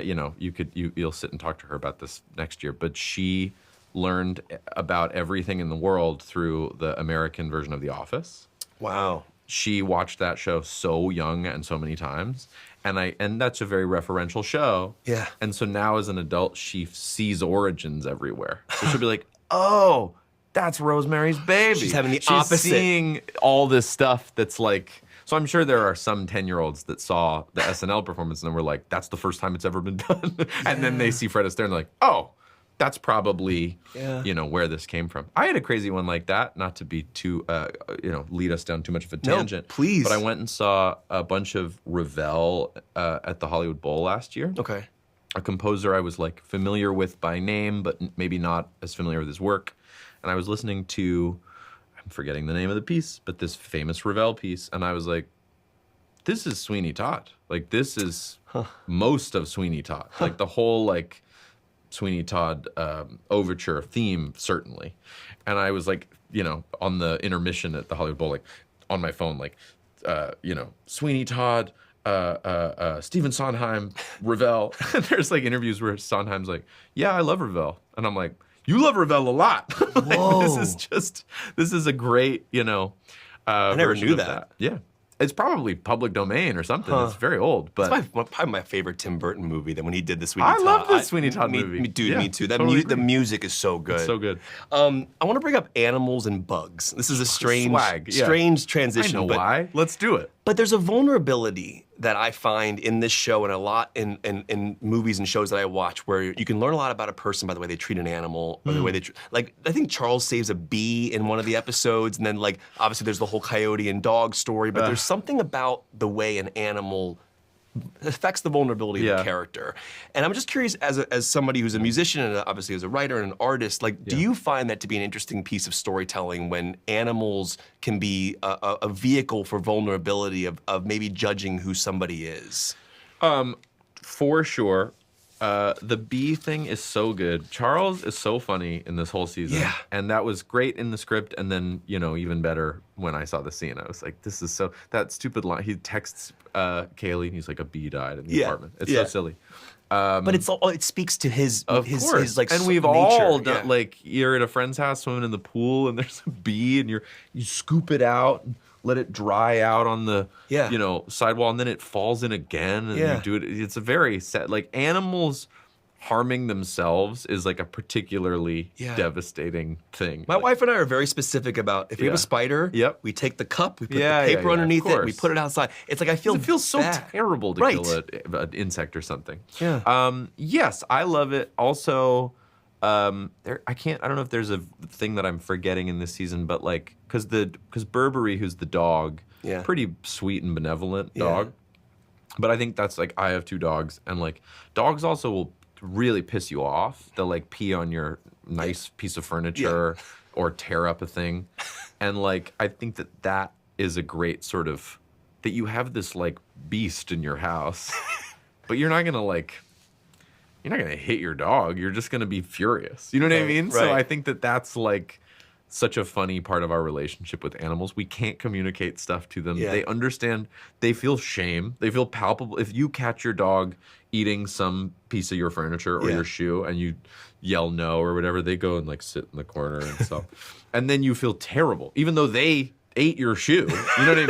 you'll sit and talk to her about this next year, but she learned about everything in the world through the American version of The Office. Wow. She watched that show so young and so many times. And that's a very referential show. Yeah. And so now as an adult, she sees origins everywhere. So she'll be like, oh, that's Rosemary's Baby. She's having the She's opposite. seeing all this stuff that's like, so I'm sure there are some 10-year-olds that saw the SNL performance and were like, that's the first time it's ever been done. And then they see Fred Astaire and they're like, oh, that's probably, where this came from. I had a crazy one like that, not to be too, lead us down too much of a tangent. No, please. But I went and saw a bunch of Ravel at the Hollywood Bowl last year. Okay. A composer I was like familiar with by name, but maybe not as familiar with his work. And I was listening to, I'm forgetting the name of the piece, but this famous Ravel piece. And I was like, this is Sweeney Todd. Like, this is most of Sweeney Todd. Like, the whole, like, Sweeney Todd overture theme, certainly. And I was like, on the intermission at the Hollywood Bowl, like on my phone, like, Sweeney Todd, Stephen Sondheim, Ravel. And there's like interviews where Sondheim's like, yeah, I love Ravel. And I'm like, you love Ravel a lot. Like, this is a great, I never knew that. Yeah. It's probably public domain or something. It's very old, but it's probably my favorite Tim Burton movie. That when he did the Sweeney Todd. I love the Sweeney Todd movie. Me too. The music is so good. It's so good. I want to bring up animals and bugs. This is a strange transition. I know why. Let's do it. But there's a vulnerability that I find in this show and a lot in movies and shows that I watch where you can learn a lot about a person by the way they treat an animal or the way they like I think Charles saves a bee in one of the episodes, and then like obviously there's the whole coyote and dog story, but there's something about the way an animal affects the vulnerability of the character. And I'm just curious, as somebody who's a musician and obviously as a writer and an artist, like, do you find that to be an interesting piece of storytelling when animals can be a vehicle for vulnerability of maybe judging who somebody is? For sure. The bee thing is so good. Charles is so funny in this whole season. Yeah. And that was great in the script. And then, even better when I saw the scene. I was like, this is so, that stupid line. He texts Kaylee and he's like, a bee died in the apartment. It's so silly. But it speaks to his like, and we've nature. all done, like, you're at a friend's house swimming in the pool and there's a bee and you scoop it out and let it dry out on the sidewall, and then it falls in again, and you do it. It's a very sad, like, animals harming themselves is like a particularly devastating thing. My wife and I are very specific about if we have a spider, we take the cup, we put the paper underneath it, we put it outside. It's like it feels so terrible to kill an insect or something. Yeah. Yes, I love it. Also, I don't know if there's a thing that I'm forgetting in this season, but like, because Burberry, who's the dog, pretty sweet and benevolent dog. But I think that's like, I have two dogs, and like, dogs also will really piss you off. They'll like pee on your nice piece of furniture or tear up a thing. And like, I think that is a great sort of, that you have this like beast in your house, but you're not gonna like, you're not going to hit your dog. You're just going to be furious. You know what I mean? Right. So I think that that's like such a funny part of our relationship with animals. We can't communicate stuff to them. Yeah. They understand. They feel shame. They feel palpable. If you catch your dog eating some piece of your furniture or your shoe and you yell no or whatever, they go and like sit in the corner and stuff. And then you feel terrible, even though they ate your shoe. You know what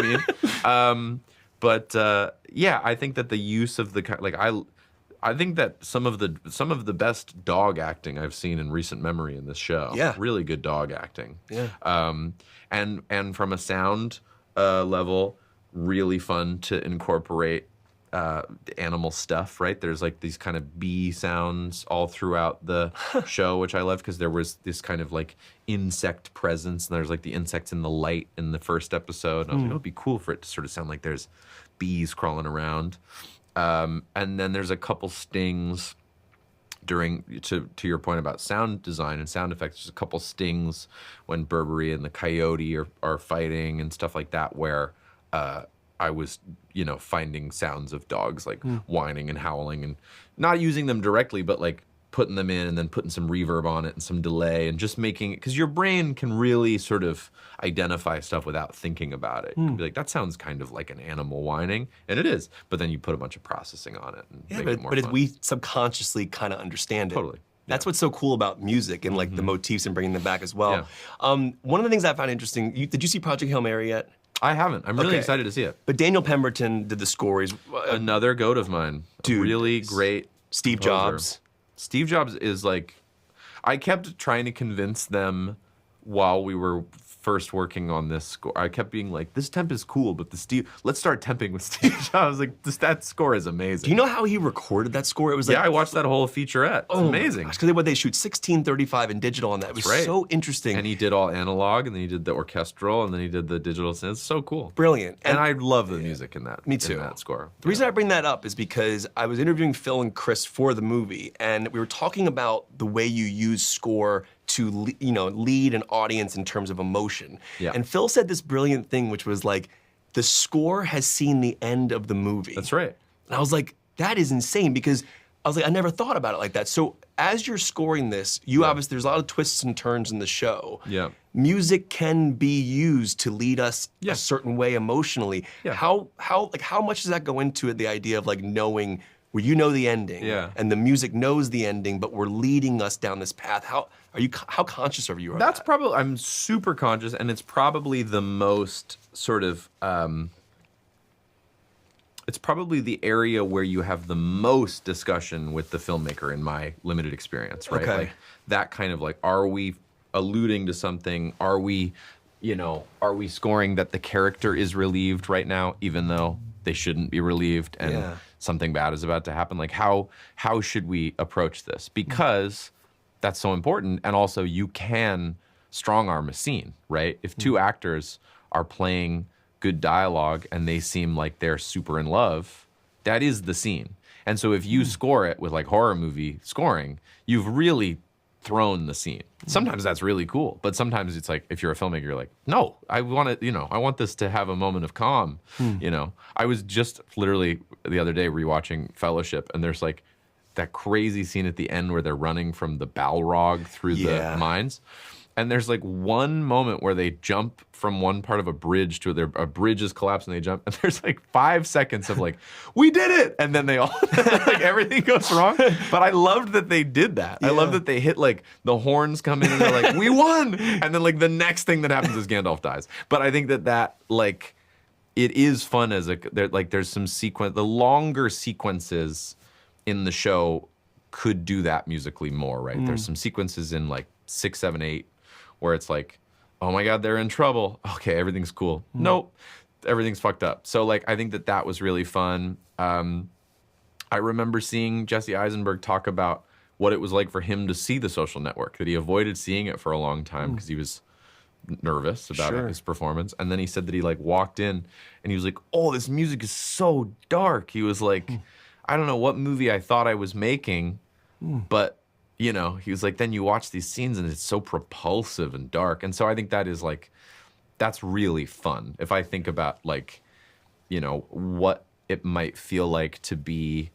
I mean? Yeah, I think that the use of the I think that some of the best dog acting I've seen in recent memory in this show. Yeah. Really good dog acting. Yeah. And from a sound level, really fun to incorporate animal stuff, right? There's like these kind of bee sounds all throughout the show, which I love because there was this kind of like insect presence, and there's like the insects in the light in the first episode. And I was like, it would be cool for it to sort of sound like there's bees crawling around. And then there's a couple stings during, to your point about sound design and sound effects, there's a couple stings when Burberry and the coyote are fighting and stuff like that, where I was, finding sounds of dogs like whining and howling and not using them directly, but like putting them in and then putting some reverb on it and some delay and just making it, because your brain can really sort of identify stuff without thinking about it. You can be like, that sounds kind of like an animal whining, and it is, but then you put a bunch of processing on it and make it more fun. we subconsciously kind of understand it. Totally. That's what's so cool about music and like the motifs and bringing them back as well. Yeah. One of the things I found interesting, did you see Project Hail Mary yet? I haven't. I'm really excited to see it. But Daniel Pemberton did the score. He's Another goat of mine. Dude, a really great Steve composer. Jobs. Steve Jobs is like, I kept trying to convince them while we were first working on this score. I kept being like, this temp is cool, but let's start temping with Steve Jobs. Like, that score is amazing. Do you know how he recorded that score? It was like, I watched that whole featurette. It's amazing. Because they shoot 16:35 in digital on that. It was so interesting. And he did all analog, and then he did the orchestral, and then he did the digital synth. It's so cool. Brilliant. And I love the music in that. Me too. In that score. The reason I bring that up is because I was interviewing Phil and Chris for the movie, and we were talking about the way you use score to lead an audience in terms of emotion. Yeah. And Phil said this brilliant thing, which was like, the score has seen the end of the movie. That's right. And I was like, that is insane, because I was like, I never thought about it like that. So as you're scoring this, obviously, there's a lot of twists and turns in the show. Yeah. Music can be used to lead us Yeah. a certain way emotionally. Yeah. How much does that go into it, the idea of like knowing where you know the ending, and the music knows the ending, but we're leading us down this path? How conscious are you of That's that? probably, I'm super conscious, and it's probably the most sort of, it's probably the area where you have the most discussion with the filmmaker in my limited experience, right? Okay. Like that kind of like, are we alluding to something? Are we scoring that the character is relieved right now, even though they shouldn't be relieved, and something bad is about to happen? Like, how should we approach this? Because that's so important, and also you can strong arm a scene, right? If two actors are playing good dialogue and they seem like they're super in love, that is the scene. And so if you score it with like horror movie scoring, you've really thrown the scene. Sometimes that's really cool, but sometimes it's like, if you're a filmmaker, you're like, no, I want this to have a moment of calm. I was just literally the other day rewatching Fellowship, and there's like that crazy scene at the end where they're running from the Balrog through the mines. And there's like one moment where they jump from one part of a bridge to a bridge is collapsed and they jump. And there's like 5 seconds of like, we did it. And then they all, like everything goes wrong. But I loved that they did that. I love that they hit like the horns come in and they're like, we won. And then like the next thing that happens is Gandalf dies. But I think that like, it is fun as there's some sequence, the longer sequences in the show could do that musically more, right? There's some sequences in like 6, 7, 8 where it's like, oh my God, they're in trouble. Okay, everything's cool. Nope, everything's fucked up. So like, I think that was really fun. I remember seeing Jesse Eisenberg talk about what it was like for him to see The Social Network, that he avoided seeing it for a long time because he was nervous about his performance. And then he said that he like walked in and he was like, oh, this music is so dark. He was like, I don't know what movie I thought I was making, but he was like, then you watch these scenes and it's so propulsive and dark. And so I think that is like, that's really fun. If I think about like, what it might feel like to be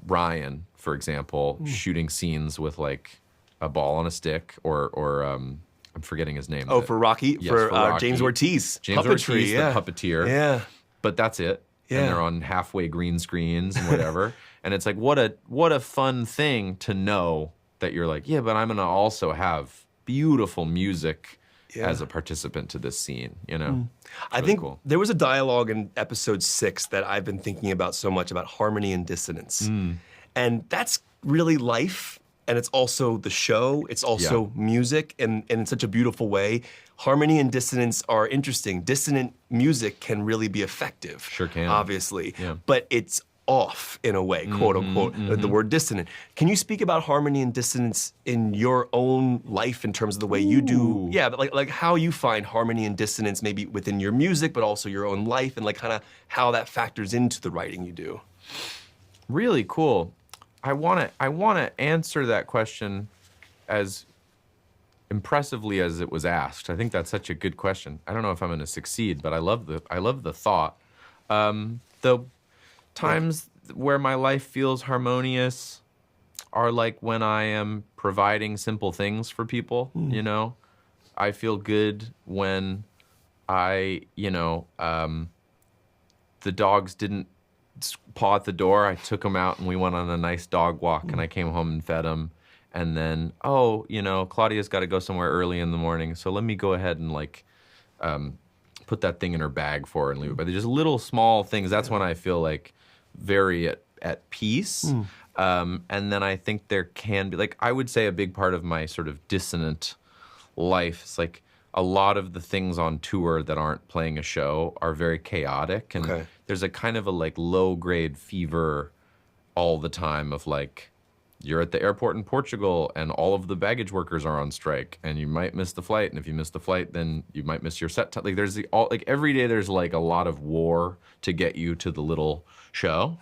Ryan, for example, shooting scenes with like a ball on a stick, or I'm forgetting his name. Oh, for Rocky, yes, for Rocky. James Ortiz, James puppetry, Ortiz, yeah. the puppeteer. Yeah, but that's it. Yeah. And they're on halfway green screens and whatever. And it's like, what a fun thing to know that you're like, yeah, but I'm gonna also have beautiful music as a participant to this scene, you know? I really think cool. there was a dialogue in episode 6 that I've been thinking about so much, about harmony and dissonance. And that's really life, and it's also the show, it's also music, and in such a beautiful way. Harmony and dissonance are interesting. Dissonant music can really be effective. Sure can. Obviously. Yeah. But it's off in a way, quote unquote, the word dissonant. Can you speak about harmony and dissonance in your own life in terms of the way you do, but like how you find harmony and dissonance maybe within your music, but also your own life, and like kind of how that factors into the writing you do? Really cool. I wanna answer that question as impressively as it was asked. I think that's such a good question. I don't know if I'm gonna succeed, but I love the thought. The times where my life feels harmonious are like when I am providing simple things for people, you know? I feel good when the dogs didn't paw at the door. I took them out and we went on a nice dog walk and I came home and fed them. And then, Claudia's got to go somewhere early in the morning, so let me go ahead and like put that thing in her bag for her and leave it. But they're just little small things. That's when I feel like very at peace. And then I think there can be, like, I would say a big part of my sort of dissonant life is like a lot of the things on tour that aren't playing a show are very chaotic. And there's a kind of a like low grade fever all the time of like, you're at the airport in Portugal and all of the baggage workers are on strike and you might miss the flight. And if you miss the flight, then you might miss your set time. Like there's every day there's like a lot of war to get you to the little show.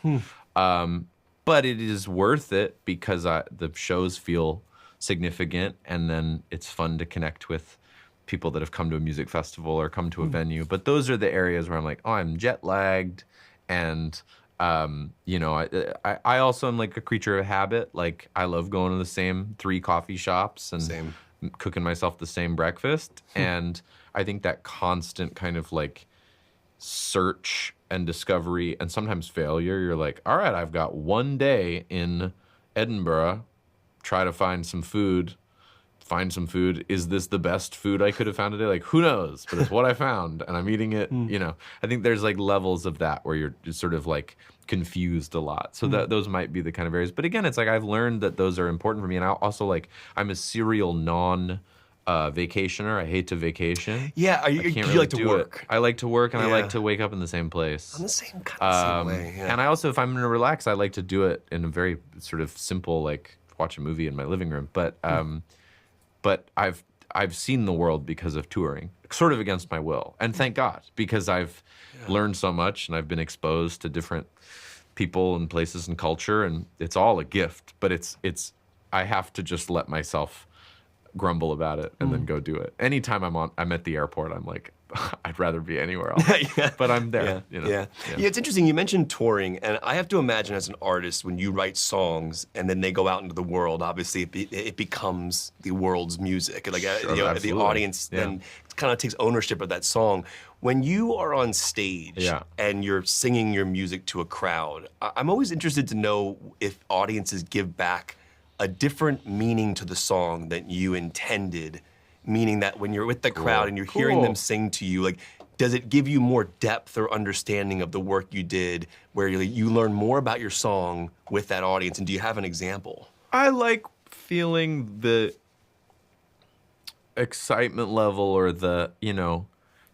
But it is worth it because the shows feel significant, and then it's fun to connect with people that have come to a music festival or come to a venue. But those are the areas where I'm like, oh, I'm jet lagged, and I also am like a creature of habit. Like I love going to the same 3 coffee shops and cooking myself the same breakfast. And I think that constant kind of like search and discovery and sometimes failure, you're like, all right, I've got one day in Edinburgh, try to find some food. Is this the best food I could have found today? Like, who knows? But it's what I found, and I'm eating it. I think there's like levels of that where you're just sort of like confused a lot. So those might be the kind of areas. But again, it's like I've learned that those are important for me. And I also like, I'm a serial vacationer. I hate to vacation. Yeah, you like to work? I like to work, and I like to wake up in the same place. I'm the same kind of way. Yeah. And I also, if I'm going to relax, I like to do it in a very sort of simple, like watch a movie in my living room. But I've seen the world because of touring, sort of against my will. And thank God, because I've learned so much and I've been exposed to different people and places and culture, and it's all a gift. But I have to just let myself grumble about it and then go do it. Anytime I'm at the airport, I'm like, I'd rather be anywhere else. But I'm there. Yeah, it's interesting. You mentioned touring, and I have to imagine as an artist, when you write songs and then they go out into the world, obviously it becomes the world's music. Like the audience then kind of takes ownership of that song. When you are on stage and you're singing your music to a crowd, I'm always interested to know if audiences give back a different meaning to the song than you intended. Meaning that when you're with the crowd and you're hearing them sing to you, like, does it give you more depth or understanding of the work you did, where you learn more about your song with that audience? And do you have an example? I like feeling the excitement level, or the,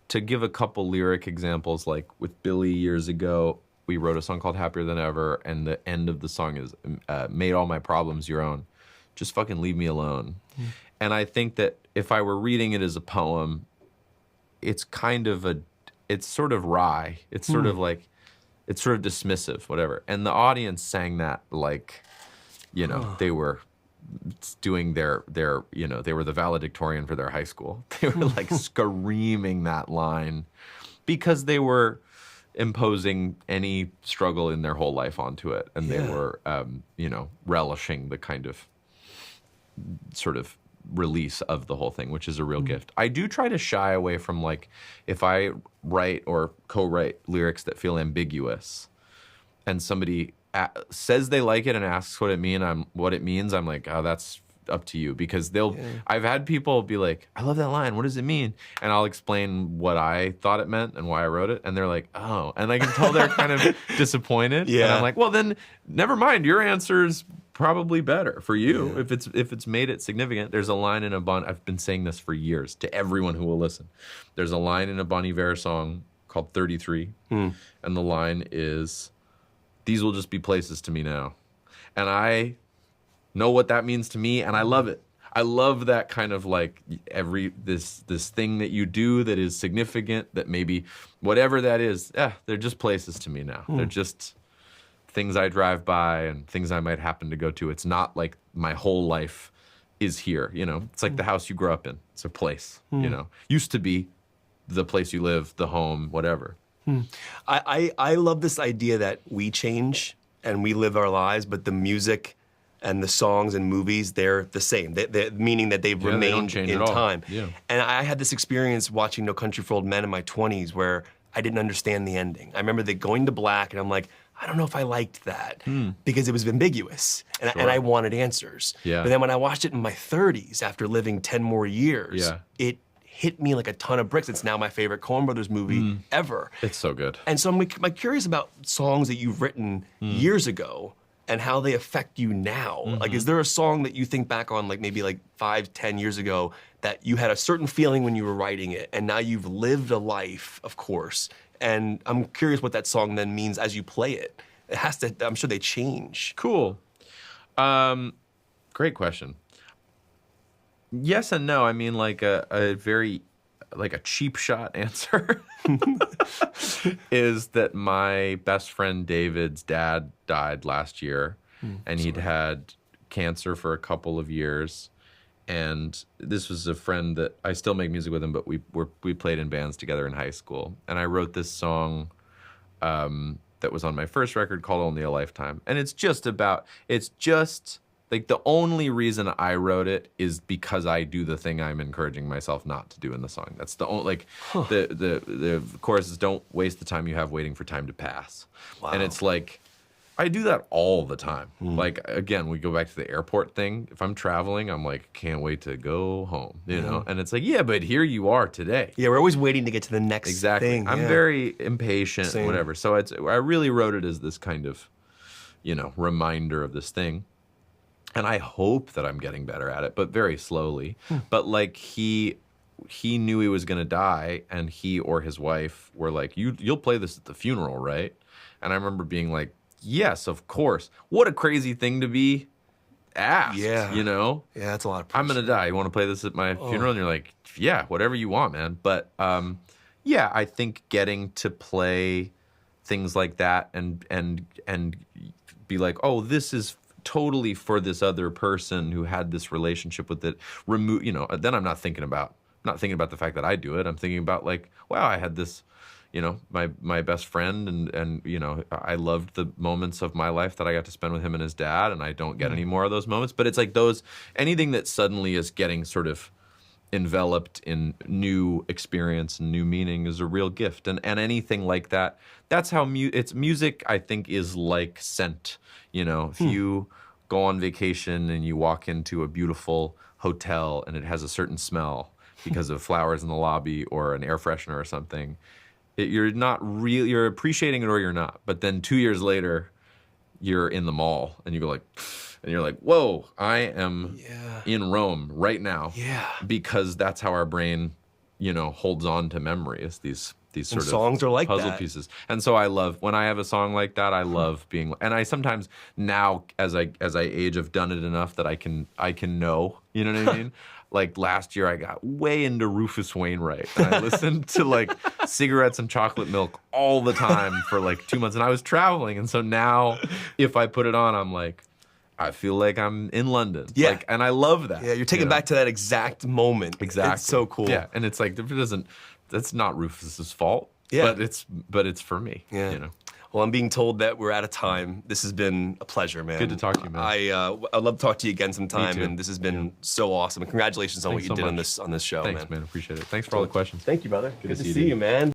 to give a couple lyric examples, like with Billie years ago, we wrote a song called Happier Than Ever, and the end of the song is, made all my problems your own. Just fucking leave me alone. And I think that if I were reading it as a poem, it's it's sort of wry. It's sort of like, it's sort of dismissive, whatever. And the audience sang that like, they were doing they were the valedictorian for their high school. They were like screaming that line because they were imposing any struggle in their whole life onto it, and they were, relishing the kind of sort of release of the whole thing, which is a real gift. I do try to shy away from, like, if I write or co-write lyrics that feel ambiguous, and somebody says they like it and asks what it means, I'm like, oh, that's up to you, because I've had people be like, I love that line, what does it mean? And I'll explain what I thought it meant and why I wrote it, and they're like, oh, and I can tell they're kind of disappointed. And I'm like, well, then never mind, your answer's probably better for you if it's made it significant. There's a line in I've been saying this for years to everyone who will listen. There's a line in a Bon Iver song called 33, and the line is, these will just be places to me now. And I know what that means to me, and I love it. I love that kind of, like, this thing that you do that is significant, that maybe whatever that is, they're just places to me now. They're just things I drive by and things I might happen to go to. It's not like my whole life is here, It's like the house you grew up in. It's a place, Used to be the place you live, the home, whatever. I love this idea that we change and we live our lives, but the music and the songs and movies, they're the same. Meaning that they've remained in time. Yeah. And I had this experience watching No Country for Old Men in my 20s where I didn't understand the ending. I remember going to black, and I'm like, I don't know if I liked that because it was ambiguous, and I wanted answers. Yeah. But then when I watched it in my 30s, after living 10 more years, it hit me like a ton of bricks. It's now my favorite Coen Brothers movie ever. It's so good. And so I'm curious about songs that you've written years ago and how they affect you now. Like, is there a song that you think back on, like maybe like 5-10 years ago, that you had a certain feeling when you were writing it, and now you've lived a life, of course, and I'm curious what that song then means as you play it. It has to, I'm sure they change. Cool. Great question. Yes and no. I mean, like a very, like a cheap shot answer is that my best friend David's dad died last year, and he'd had cancer for a couple of years. And this was a friend that I still make music with him, but we played in bands together in high school. And I wrote this song that was on my first record called Only a Lifetime. And it's just like, the only reason I wrote it is because I do the thing I'm encouraging myself not to do in the song. That's the only, like, the chorus is, don't waste the time you have waiting for time to pass. Wow. And it's like, I do that all the time. Like, again, we go back to the airport thing. If I'm traveling, I'm like, can't wait to go home, you know? And it's like, yeah, but here you are today. Yeah, we're always waiting to get to the next thing. I'm very impatient, whatever. So I really wrote it as this kind of, reminder of this thing. And I hope that I'm getting better at it, but very slowly. But, like, he knew he was going to die, and he or his wife were like, you'll play this at the funeral, right? And I remember being like, yes, of course. What a crazy thing to be asked, Yeah, that's a lot of pressure. I'm going to die. You want to play this at my funeral? And you're like, yeah, whatever you want, man. But, I think getting to play things like that and be like, oh, this is totally for this other person who had this relationship with it. Then I'm not thinking about the fact that I do it. I'm thinking about, like, wow, I had this, my best friend, and I loved the moments of my life that I got to spend with him and his dad, and I don't get any more of those moments. But it's like anything that suddenly is getting sort of enveloped in new experience and new meaning is a real gift. And anything like that, that's how music, I think, is like scent. If you go on vacation and you walk into a beautiful hotel and it has a certain smell because of flowers in the lobby or an air freshener or something, you're appreciating it or you're not. But then 2 years later, you're in the mall and you're like, whoa, I am in Rome right now. Yeah. Because that's how our brain, holds on to memories, these sort of songs are like puzzle that. Pieces. And so I love, when I have a song like that, I love being, and I sometimes now, as I age, have done it enough that I can know, you know what I mean? Like, last year I got way into Rufus Wainwright, and I listened to, like, Cigarettes and Chocolate Milk all the time for like 2 months, and I was traveling. And so now if I put it on, I'm like, I feel like I'm in London. Yeah. Like, and I love that. Yeah, you're taking back to that exact moment. Exactly. It's so cool. Yeah, and it's like, that's not Rufus's fault. Yeah. But it's for me. Yeah. You know. Well, I'm being told that we're out of time. This has been a pleasure, man. Good to talk to you, man. I'd love to talk to you again sometime, Me too. and this has been so awesome. And congratulations on Thanks what you so did much. on this show, Thanks, man. Appreciate it. Thanks for all the questions. Thank you, brother. Good to see see you, man.